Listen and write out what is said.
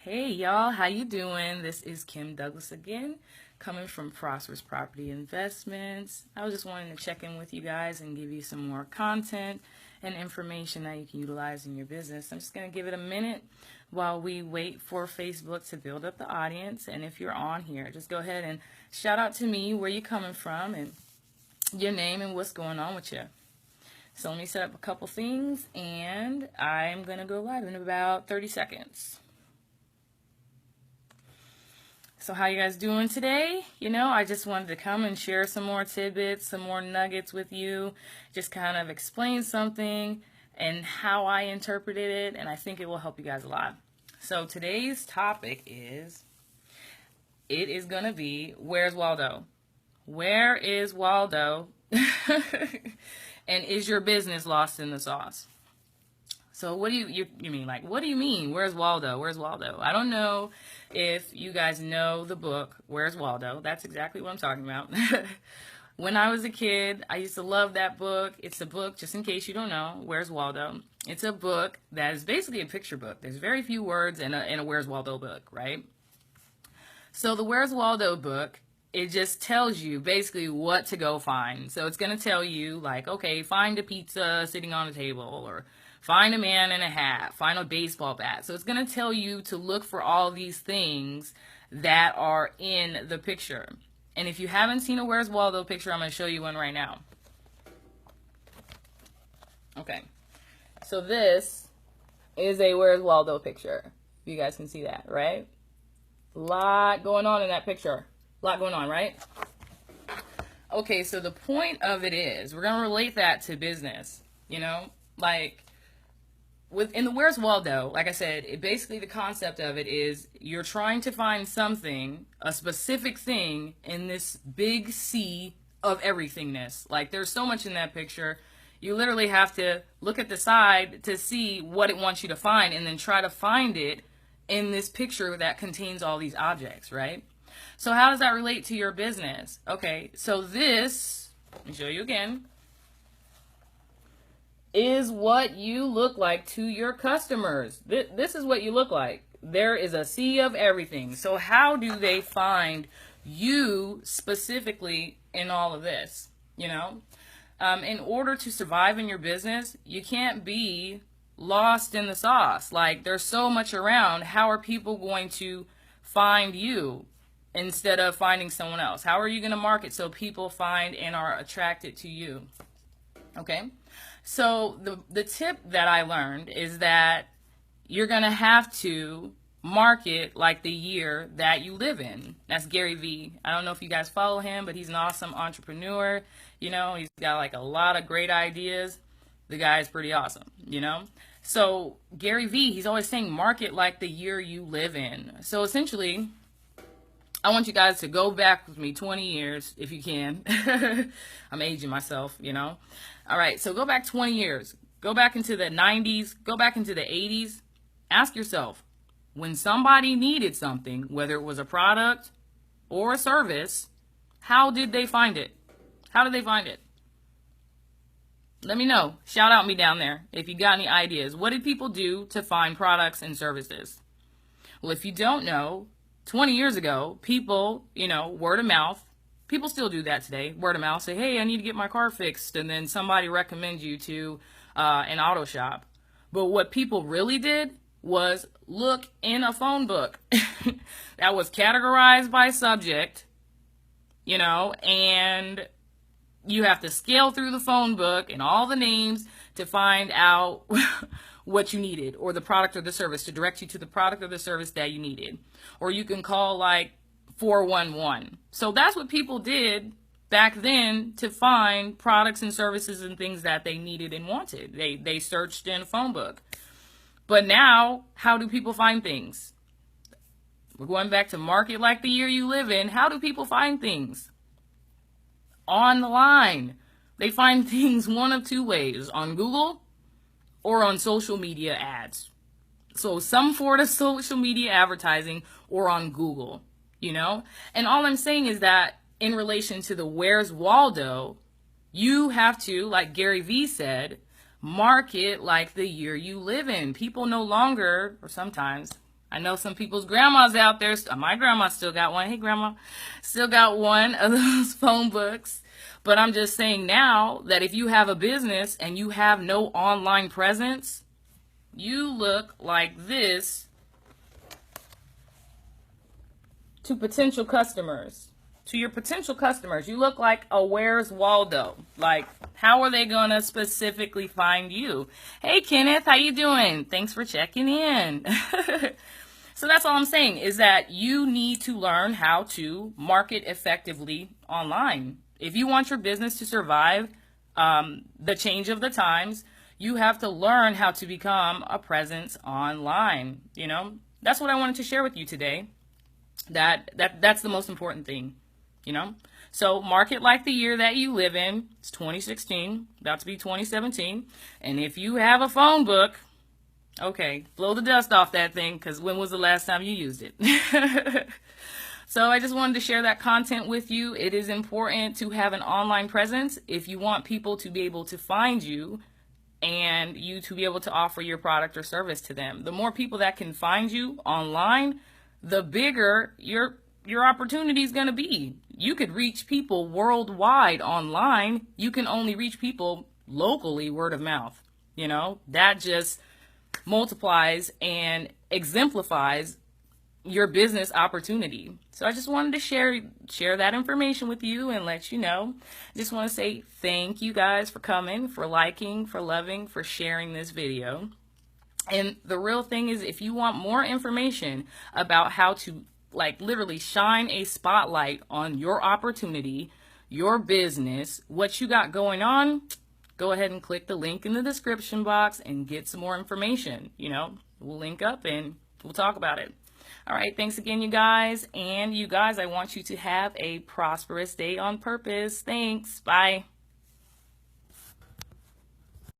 Hey y'all, how you doing? This is Kim Douglas again, coming from Prosperous Property Investments. I was just wanting to check in with you guys and give you some more content and information that you can utilize in your business. I'm just going to give it a minute while we wait for Facebook to build up the audience. And if you're on here, just go ahead and shout out to me where you're coming from and your name and what's going on with you. So let me set up a couple things and I'm going to go live in about 30 seconds. So how you guys doing today? I just wanted to come and share some more tidbits, some more nuggets with you, just kind of explain something and how I interpreted it, and I think it will help you guys a lot. So today's topic is going to be, where's Waldo? Where is Waldo? And is your business lost in the sauce? So what do you mean? Like, what do you mean? Where's Waldo? Where's Waldo? I don't know if you guys know the book, Where's Waldo? That's exactly what I'm talking about. When I was a kid, I used to love that book. It's a book, just in case you don't know, Where's Waldo? It's a book that is basically a picture book. There's very few words in a Where's Waldo book, right? So the Where's Waldo book, it just tells you basically what to go find. So it's going to tell you, like, okay, find a pizza sitting on a table, or find a man in a hat, find a baseball bat. So it's going to tell you to look for all these things that are in the picture. And if you haven't seen a Where's Waldo picture, I'm going to show you one right now. Okay. So this is a Where's Waldo picture. You guys can see that, right? A lot going on in that picture. A lot going on, right? Okay, so the point of it is, we're going to relate that to business, like, in the Where's Waldo, like I said, basically the concept of it is you're trying to find something, a specific thing, in this big sea of everythingness. Like, there's so much in that picture. You literally have to look at the side to see what it wants you to find and then try to find it in this picture that contains all these objects, right? So how does that relate to your business? Okay, so this, let me show you again, is what you look like to your customers. This is what you look like. There is a sea of everything. So how do they find you specifically in all of this? In order to survive in your business, you can't be lost in the sauce. Like, there's so much around. How are people going to find you instead of finding someone else? How are you going to market so people find and are attracted to you? Okay. So the tip that I learned is that you're going to have to market like the year that you live in. That's Gary Vee. I don't know if you guys follow him, but he's an awesome entrepreneur. He's got like a lot of great ideas. The guy is pretty awesome, So Gary Vee, he's always saying market like the year you live in. So essentially, I want you guys to go back with me 20 years, if you can. I'm aging myself, All right, so go back 20 years. Go back into the 90s. Go back into the 80s. Ask yourself, when somebody needed something, whether it was a product or a service, how did they find it? How did they find it? Let me know. Shout out me down there if you got any ideas. What did people do to find products and services? Well, if you don't know, 20 years ago, people, word of mouth, people still do that today. Word of mouth, say, hey, I need to get my car fixed. And then somebody recommends you to an auto shop. But what people really did was look in a phone book that was categorized by subject, and you have to scale through the phone book and all the names to find out what you needed, or the product or the service, to direct you to the product or the service that you needed. Or you can call like 411. So that's what people did back then to find products and services and things that they needed and wanted. They searched in a phone book. But now, how do people find things? We're going back to market like the year you live in. How do people find things? Online. They find things one of two ways: on Google or on social media ads. So some form of social media advertising or on Google, And all I'm saying is that in relation to the Where's Waldo, you have to, like Gary Vee said, market like the year you live in. People no longer, or sometimes, I know some people's grandmas out there. My grandma still got one. Hey, grandma. Still got one of those phone books. But I'm just saying now that if you have a business and you have no online presence, you look like this to potential customers. To your potential customers, you look like a Where's Waldo. Like, how are they gonna specifically find you? Hey, Kenneth, how you doing? Thanks for checking in. So that's all I'm saying, is that you need to learn how to market effectively online. If you want your business to survive the change of the times, you have to learn how to become a presence online. You know, that's what I wanted to share with you today. That's the most important thing, you know. So market like the year that you live in. It's 2016, about to be 2017. And if you have a phone book, okay, blow the dust off that thing, because when was the last time you used it? So I just wanted to share that content with you. It is important to have an online presence if you want people to be able to find you and you to be able to offer your product or service to them. The more people that can find you online, the bigger your opportunity is going to be. You could reach people worldwide online. You can only reach people locally, word of mouth. You know, that just multiplies and exemplifies your business opportunity. So I just wanted to share that information with you and let you know. I just want to say thank you guys for coming, for liking, for loving, for sharing this video. And the real thing is, if you want more information about how to like literally shine a spotlight on your opportunity, your business, what you got going on, go ahead and click the link in the description box and get some more information. You know, we'll link up and we'll talk about it. All right, thanks again, you guys. And you guys, I want you to have a prosperous day on purpose. Thanks. Bye.